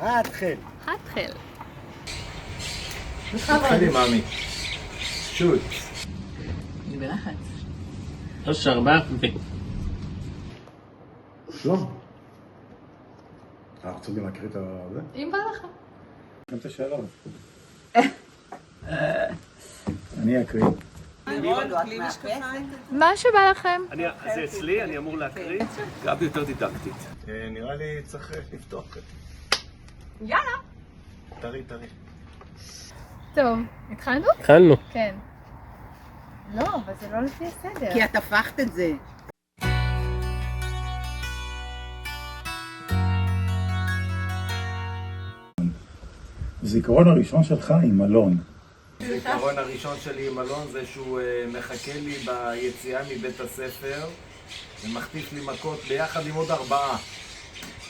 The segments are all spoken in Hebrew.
התחל. התחל. התחלי, מאמי. שוט. אני בלחץ. 3, 4 ו... שלום. אנחנו צריכים להקריא את זה? אם בא לך. גם את השאלות. אני אקריא. מה שבא לכם. זה אצלי, אני אמור להקריא. גבי יותר דידקטית. נראה לי צריך לפתוח. יאללה. טרי. טוב, התחלנו? התחלנו. כן. לא, אבל זה לא לפי הסדר. כי את הפכת את זה. הזיכרון הראשון שלך עם אלון. הזיכרון הראשון שלי עם אלון זה שהוא מחכה לי ביציאה מבית הספר ומחטיף לי מכות ביחד עם עוד 4.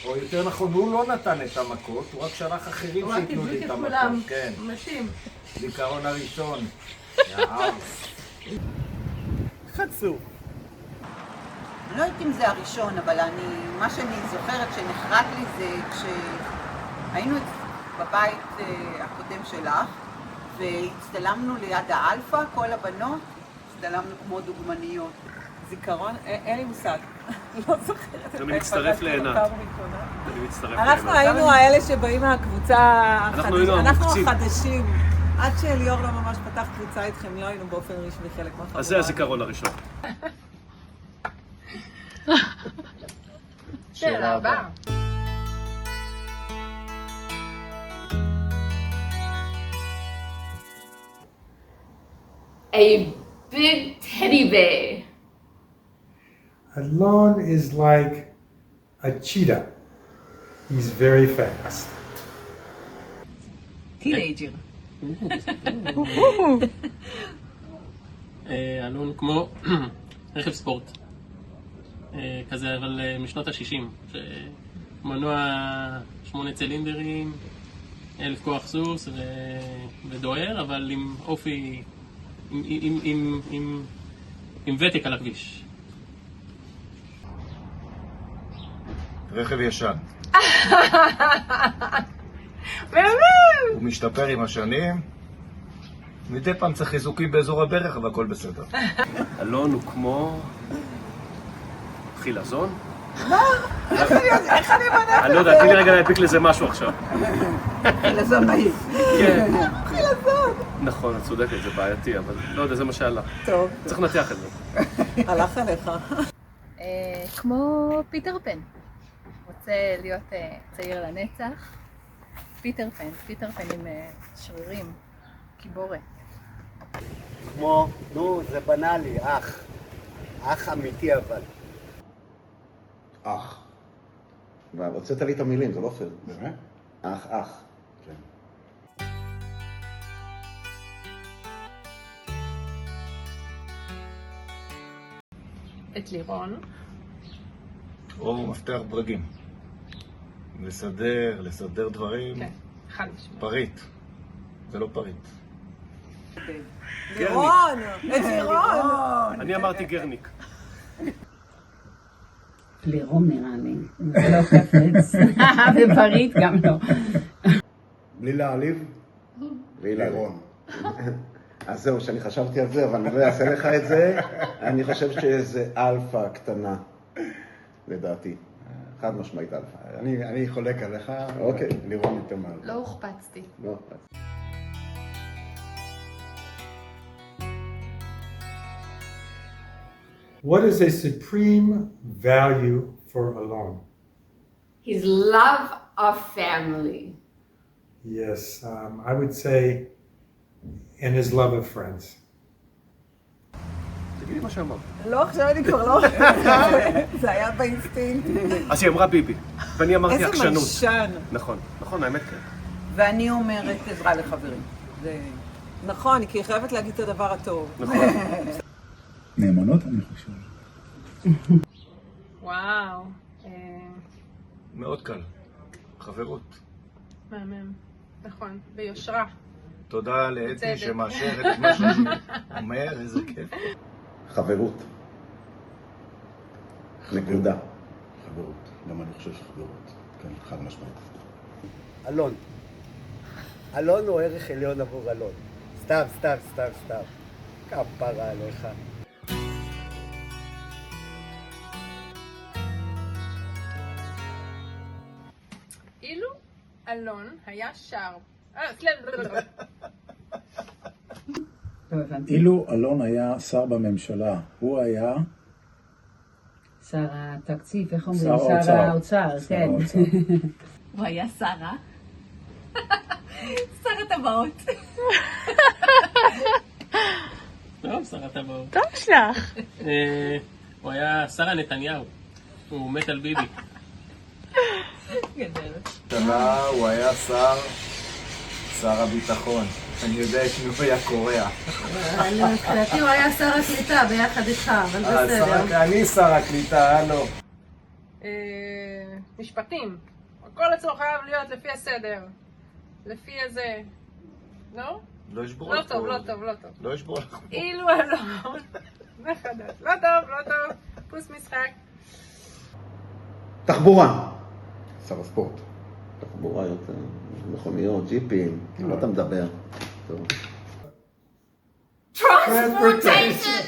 או יותר נכון, הוא לא נתן את המכות, הוא רק שלח אחרים שיתנו לי את המכות. כן. מתאים. זיכרון הראשון. יארס. חצוף. אני לא יודעת אם זה הראשון, אבל מה שאני זוכרת שנחרט לי זה כשהיינו בבית הקודם שלך והצטלמנו ליד האלפא, כל הבנות, הצטלמנו כמו דוגמניות. זיכרון, אין לי מושג, לא זוכרת. אני מצטרף לעינת. אנחנו היינו האלה שבאים מהקבוצה, אנחנו החדשים. עד שליאור לא ממש פתח קבוצה איתכם, לא היינו באופן רשמי חלק מהחבורה. אז זה הזיכרון הראשון. שאלה הבאה. A big teddy bear. Alon is like a cheetah. He's very fast. טינג'ר. אלון כמו רכב ספורט. כזה, אבל משנות ה-60. מנוע 8 צילינדרים, 1000 כוח סוס ודוהר, אבל עם אופי, עם ותק על הכביש. רכב ישן. הוא משתפר עם השנים. מדי פעם צריך חיזוקים באזור הברך, אבל הכל בסדר. אלון הוא כמו חילזון? מה? איך אני מנה? אני לא יודע, תני לי רגע להדביק לזה משהו עכשיו. חילזון מהיר. כן. חילזון. נכון, את צודקת, זה בעייתי, אבל לא יודע, זה מה שעלה. טוב. צריך לנתח את זה. הלך עליך. כמו פיטר פן. רוצה להיות צעיר לנצח. פיטר פן עם שרירים, קיבורת. כמו, זה בנאלי, אח אמיתי אבל. אח. הוצאת לי את המילים, זה לא פייר. באמת? אח. כן. את לירון. או מפתח ברגים. לסדר דברים. כן, חד משמעית. פריט. זה לא פריט. לירון! את לירון! אני אמרתי גרניק. לירון נראה לי. זה לא חפץ. ופריט גם לא. בלי להעליב? לירון. אז זהו, שאני חשבתי על זה, אבל אני לא אעשה לך את זה. אני חושב שזה אלפא קטנה, לדעתי. חד משמעית אלפא. אני חולק עליך. אוקיי, לירון יותר מעל. לא הוחפצתי. לא הוחפצתי. What is a supreme value for Alon? His love of family. Yes, I would say, and his love of friends. תגידי מה שאמרת. לא, עכשיו אני כבר לא... זה היה באינסטינקט. אז היא אמרה ביבי, ואני אמרתי עקשנות. איזה מלשן. נכון, האמת כן. ואני אומרת עזרה לחברים. נכון, כי היא חייבת להגיד את הדבר הטוב. נכון. נאמנות אני חושב. וואו. מאוד קל. חברות. מהמם. נכון, ביושרה. תודה לאתי שמאשרת את מה שאני אומר, איזה כיף. חברות. נקודה. חברות. גם אני חושב שחברות. כן, חד משמעית. אלון. אלון הוא ערך עליון עבור אלון. סתם. כפרה עליך. אילו אלון היה שר... אילו אלון היה שר בממשלה, הוא היה... שר התקציב, איך אומרים? שר האוצר, כן. הוא היה שרה. שר הטבעות. טוב, שר הטבעות. טוב שלך. הוא היה שרה נתניהו. הוא מת על ביבי. גדל. שנה הוא היה שר הביטחון. אני יודע שהוא היה קורע. לדעתי הוא היה שר הקליטה ביחד איתך, אבל בסדר. אני שר הקליטה, הלו. משפטים. הכל אצלו חייב להיות לפי הסדר. לפי איזה... לא? לא ישבור לא לך. טוב. לא ישבור לך. אילו אלון. מחדש. לא טוב. פוס משחק. תחבורה. שר הספורט. תחבורה יותר, מכוניות, ג'יפים, על מה אתה מדבר? טוב. Transportation!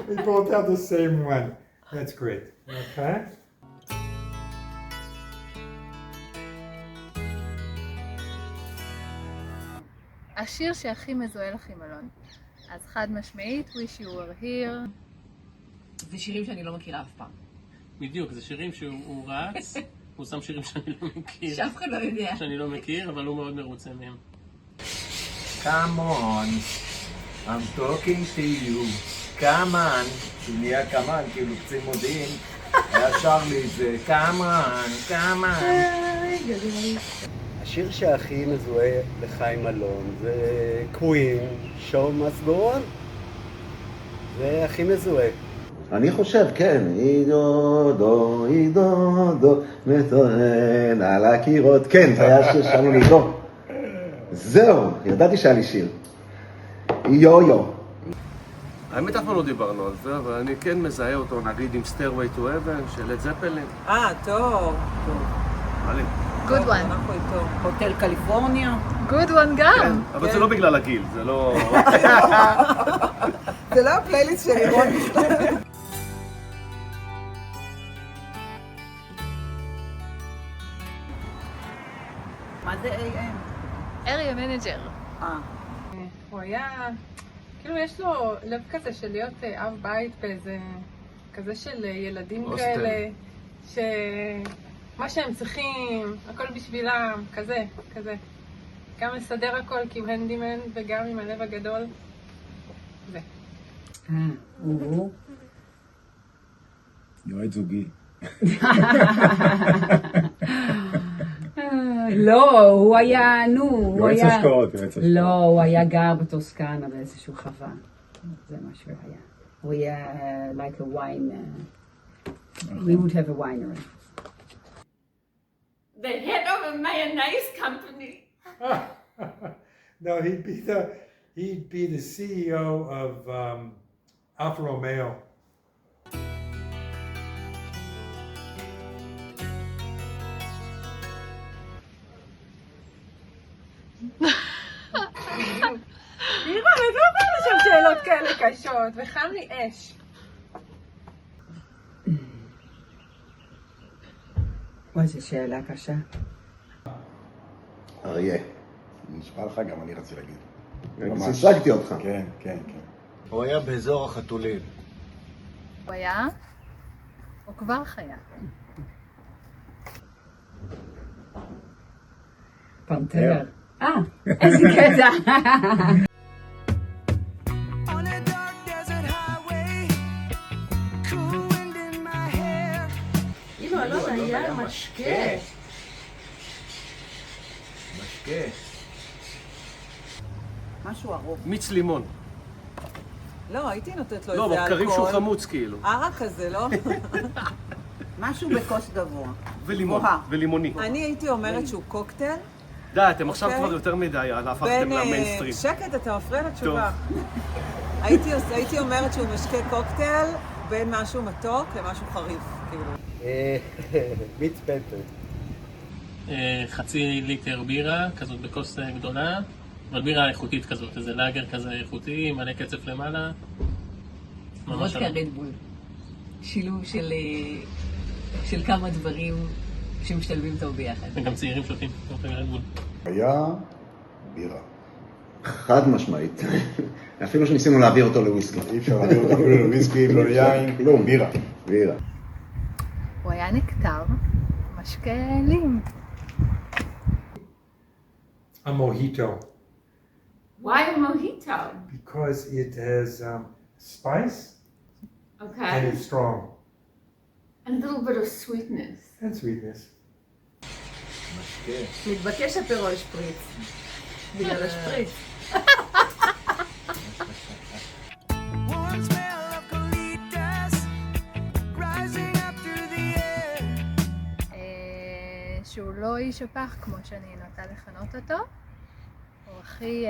We both have the same one. That's great. Okay. השיר שהכי מזוהה לך עם אלון. אז חד משמעית, Wish You Were Here. זה שירים שאני לא מכירה אף פעם. בדיוק, זה שירים שהוא רץ, הוא שם שירים שאני לא מכיר. שאף אחד לא יודע. שאני לא מכיר, אבל הוא מאוד מרוצה מהם. Come on, I'm talking to you. Come on, הוא נהיה כמן, כאילו קצין מודיעין. היה שר לי את זה, come on. השיר שהכי מזוהה לך עם אלון זה קווין, Show Must Go On. זה הכי מזוהה. אני חושב, כן, עידו, מטורן על הקירות, כן, זה היה שיר שלנו לעידו. זהו, ידעתי שהיה לי שיר. יו. האמת אף פעם לא דיברנו על זה, אבל אני כן מזהה אותו, נגיד עם Stairway to Heaven של לד זפלין. טוב. מעלים. Good one. אנחנו איתו. הוטל קליפורניה. Good one גם. אבל זה לא בגלל הגיל, זה לא... זה לא הפלייליסט של לירון בכלל. מה זה AM? אריה מנג'ר. הוא היה... כאילו יש לו לב כזה של להיות אב בית באיזה... כזה של ילדים כאלה, שמה שהם צריכים, הכל בשבילם, כזה. גם לסדר הכל עם הנדימן וגם עם הלב הגדול. זה. הוא? יועד זוגי. לא, הוא היה, הוא יועץ היה... השקעות. לא, הוא היה גר בטוסקנה באיזשהו חווה. זה מה שהוא היה. הוא היה like a wine... we would have a winery. The head of a mayonnaise company. No, he'd be the CEO of Alfa Romeo. לירון, את לא יכולה לשאול שאלות כאלה קשות, וחם לי אש. וואי, זו שאלה קשה. אריה. נשמע לך, גם אני רציתי להגיד. שיחקתי אותך. כן. הוא היה באזור החתולים. הוא היה? הוא כבר חיה. פנתר. איזה קטע. אילו אלון היה משקה. משהו ארוך. מיץ לימון. לא, הייתי נותנת לו איזה לא, אלכוהול. בקרים שהוא חמוץ כאילו. ערק כזה, לא? משהו בכוס גבוה. ולימון, ולימוני. אני הייתי אומרת שהוא קוקטייל. די, אתם עכשיו כבר יותר מדי, הפכתם למיינסטרים. שקט, אתה מפריע לתשובה. הייתי אומרת שהוא משקה קוקטייל בין משהו מתוק למשהו חריף, כאילו. מיץ פטר. חצי ליטר בירה, כזאת בכוס גדולה, אבל בירה איכותית כזאת, איזה לאגר כזה איכותי, מלא קצף למעלה. ממש וודקה רדבול. שילוב של כמה דברים שמשתלבים טוב ביחד. וגם צעירים שותים, וודקה רדבול. היה בירה. חד משמעית. אפילו שניסינו להעביר אותו לוויסקי. אי אפשר להעביר אותו אפילו לוויסקי, לא ליין, כלום, בירה. בירה. הוא היה נקטר, משקה אלים. A mojito. Why a mojito? Because it has spice and it's strong. And a little bit of sweetness. And sweetness. מתבקש הפירו שפריץ. בגלל השפריץ. שהוא לא איש הפח כמו שאני נוטה לכנות אותו, הוא הכי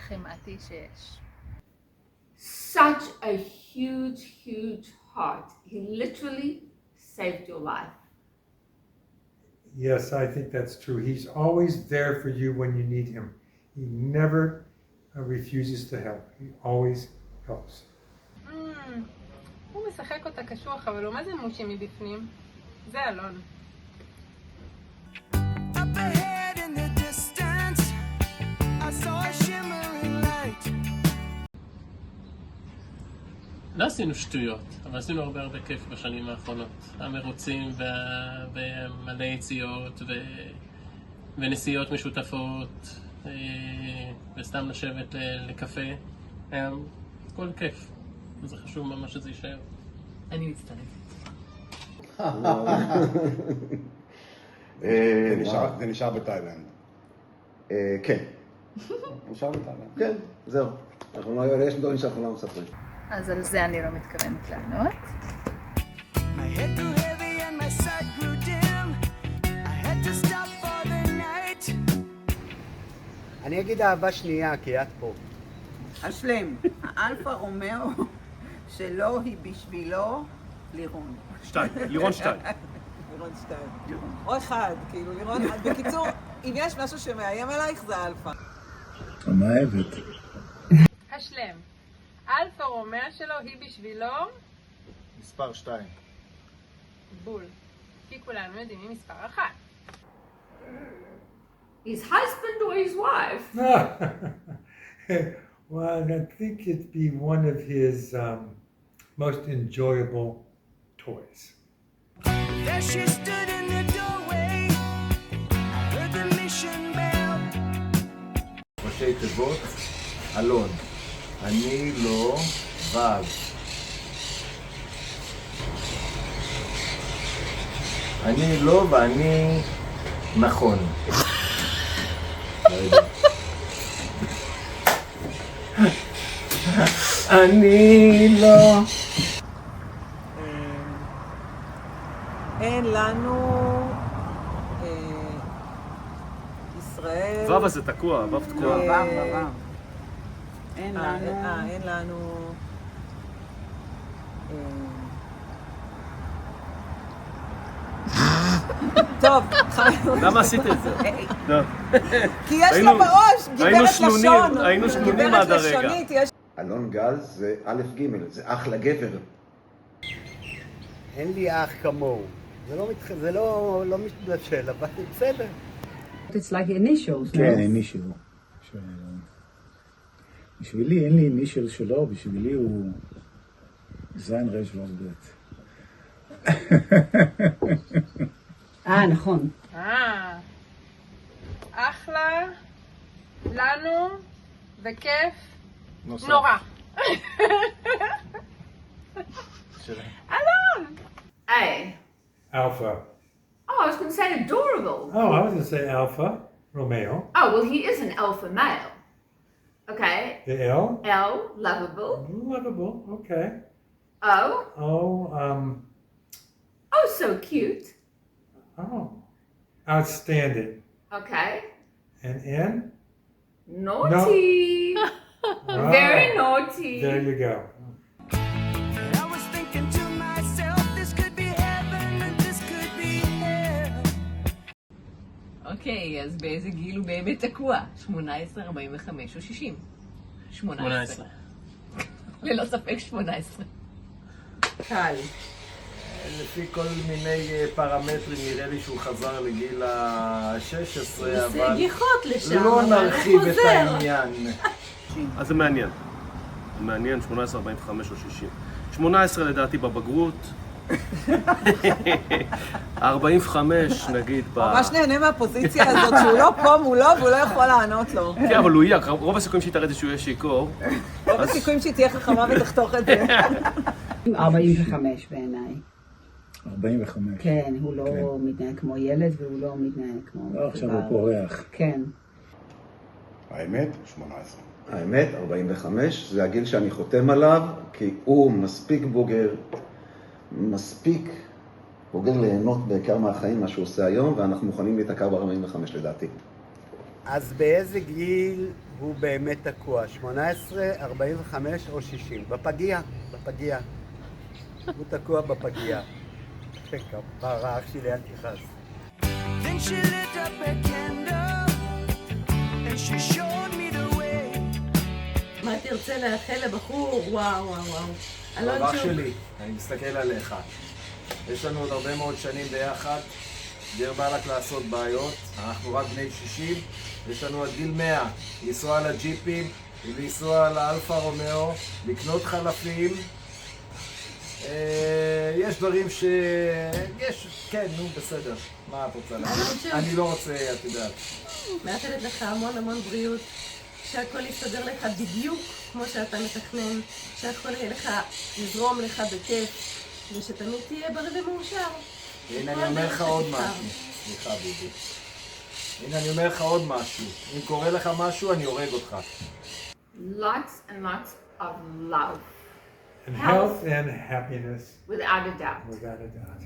חמאתי שיש. Such a huge heart. He literally saved your life. Yes, I think that's true. He's always there for you when you need him. He never refuses to help. He always helps. הוא משחק אותה קשוח, אבל הוא מה זה מושי מבפנים? זה אלון. לא עשינו שטויות, אבל עשינו הרבה כיף בשנים האחרונות. המרוצים ומלא יציאות ונסיעות משותפות וסתם לשבת לקפה. היה כל כיף. זה חשוב ממש שזה יישאר. אני מצטרפת. זה נשאר בתאילנד. כן. נשאר בתאילנד. כן, זהו. יש דברים שאנחנו לא מספרים. אז על זה אני לא מתכוונת לענות. אני אגיד אהבה שנייה, כי את פה. אשלם, האלפה רומאו שלו היא בשבילו לירון. לירון 2. לירון 2. או אחד, כאילו לירון אחד. בקיצור, אם יש משהו שמאיים עלייך זה אלפה. המאהבת. השלם. אלפה רומאה שלו היא בשבילו מספר 2. בול. כי כולנו יודעים מי מספר 1. His husband or his wife? Well, I think it'd be one of his most enjoyable toys. There she stood in the doorway. I heard the mission bell. ראשי תיבות, אלון. אני לא ואז. אני לא ואני נכון. אני לא. אין לנו ישראל. וו הזה תקוע, וו תקוע. וו. אין לנו. טוב, למה עשית את זה? כי יש לו בראש גברת לשון. היינו שנונים עד הרגע. אלון גל זה א' ג', זה אח לגבר. אין לי אח כמוהו. זה לא מתבשל, אבל בסדר. It's like initials. כן, אינישל. בשבילי אין לי אינישל שלו, בשבילי הוא זין רש ועובדת. נכון. אחלה, לנו, וכיף, נורא. אלון! Hey. Alpha. Oh, I was going to say adorable. Oh, I was going to say Alpha Romeo. Oh, well, he is an alpha male. Okay. The L? L, lovable. Lovable, okay. O. Oh, Oh, so cute. Oh, outstanding. Okay. And N? Naughty. No. Very naughty. There you go. I was thinking to myself, this could be heaven. אוקיי, אז באיזה גיל הוא באמת תקוע? 18, 45 או 60? 18. ללא ספק 18. קל. לפי כל מיני פרמטרים נראה לי שהוא חזר לגיל ה-16, אבל גיחות לשם, לא אבל נרחיב הוא את חוזר. העניין. אז זה מעניין. זה מעניין, 18, 45 או 60. 18 לדעתי בבגרות. 45 נגיד ב... ממש נהנה מהפוזיציה הזאת שהוא לא פה מולו והוא לא יכול לענות לו. כן, אבל הוא יהיה, רוב הסיכויים שהיא תראה את זה שהוא יהיה שיכור. רוב הסיכויים שהיא תהיה חכמה ותחתוך את זה. 45 בעיניי. 45. כן, הוא לא מתנהג כמו ילד והוא לא מתנהג כמו... לא, עכשיו הוא פורח. כן. האמת, 18. האמת, 45, זה הגיל שאני חותם עליו, כי הוא מספיק בוגר, מספיק בוגר ליהנות בעיקר מהחיים, מה שהוא עושה היום, ואנחנו מוכנים להתעכב ב-45 לדעתי. אז באיזה גיל הוא באמת תקוע? 18, 45 או 60? בפגייה, בפגייה. הוא תקוע בפגייה. כפרה, אח שלי, אל תכעס. Then she lit up a candle and she showed me the way. מה תרצה לאחל לבחור? וואו, וואו, וואו. אלון אח שוב. שלי, אני מסתכל עליך. יש לנו עוד הרבה מאוד שנים ביחד. דיר באלק לעשות בעיות. אנחנו רק בני 60. יש לנו עד גיל 100 לנסוע על הג'יפים, לנסוע על האלפה רומאו, לקנות חלפים. יש דברים ש... יש, כן, נו, בסדר. מה את רוצה להגיד? אני לא רוצה, את יודעת. מאחלת לך המון המון בריאות, שהכל יסתדר לך בדיוק כמו שאתה מתכנן, שהכל יהיה לך, יזרום לך בכיף, ושתמיד תהיה בריא ומאושר. הנה אני אומר לך עוד משהו. סליחה ביבי. הנה אני אומר לך עוד משהו. אם קורה לך משהו, אני הורג אותך. Lots and lots of love. And health and happiness. Without a doubt. Without a doubt.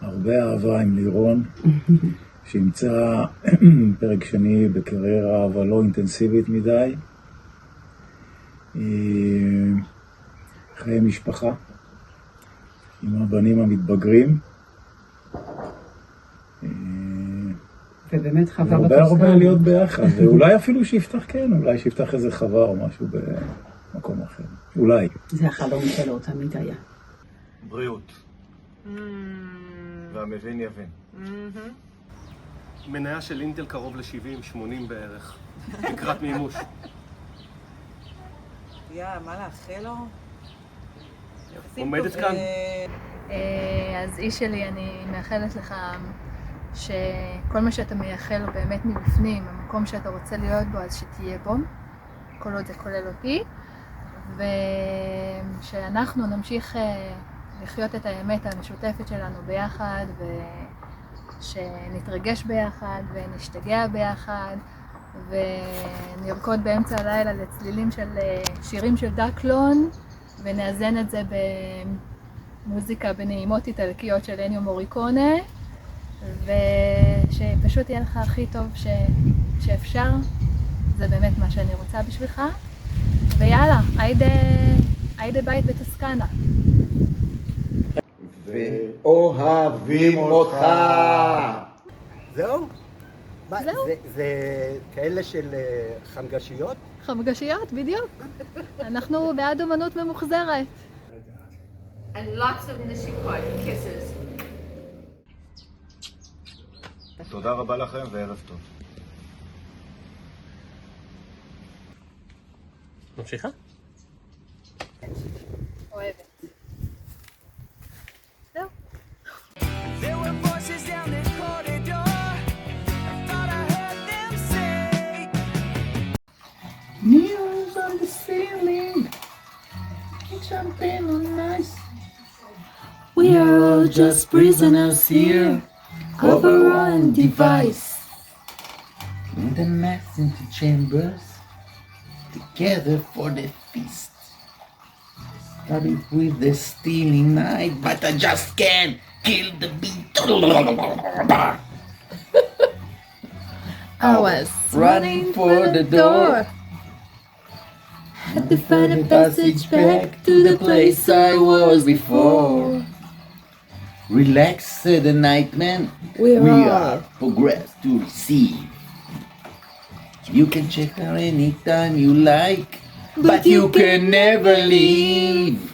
הרבה אהבה עם לירון, שימצא פרק שני בקריירה אבל לא אינטנסיבית מדי. חיי משפחה, עם הבנים המתבגרים. ובאמת חווה בטוסקנה. הרבה להיות ביחד, ואולי אפילו שיפתח כן, אולי שיפתח איזה חווה או משהו במקום אחר. אולי. זה החלום שלו, תמיד היה. בריאות. והמבין יבין. מניה של אינטל קרוב ל-70, 80 בערך. לקראת מימוש. מה לאחל לו? עומדת כאן. אז איש שלי, אני מאחלת לך שכל מה שאתה מייחל לו באמת מבפנים, המקום שאתה רוצה להיות בו, אז שתהיה בו, כל עוד זה כולל אותי, ושאנחנו נמשיך לחיות את האמת המשותפת שלנו ביחד, ושנתרגש ביחד ונשתגע ביחד, ונרקוד באמצע הלילה לצלילים של שירים של דקלון, ונאזן את זה במוזיקה בנעימות איטלקיות של אניו מוריקונה, ושפשוט יהיה לך הכי טוב שאפשר. זה באמת מה שאני רוצה בשבילך. ויאללה, היידה בית בטוסקנה. ואוהבים אותך. זהו? זה כאלה של חמגשיות? חמגשיות, בדיוק. אנחנו בעד אומנות ממוחזרת. And lots of nishikoi kisses. תודה רבה לכם וערב טוב. ממשיכה? אוהבת. זהו. There were voices down the corridor. I thought I heard them say. Mirrors on the ceiling, jumping on ice. We are all just prisoners here of our own device. In the messenger chambers, together for the feast. Started with the stealing night, but I just can't kill the beat. I was running for the door. Had to find a passage back to the place I was before. Relax, said the nightman. We are progressed to receive. You can check her anytime you like, but you can never leave.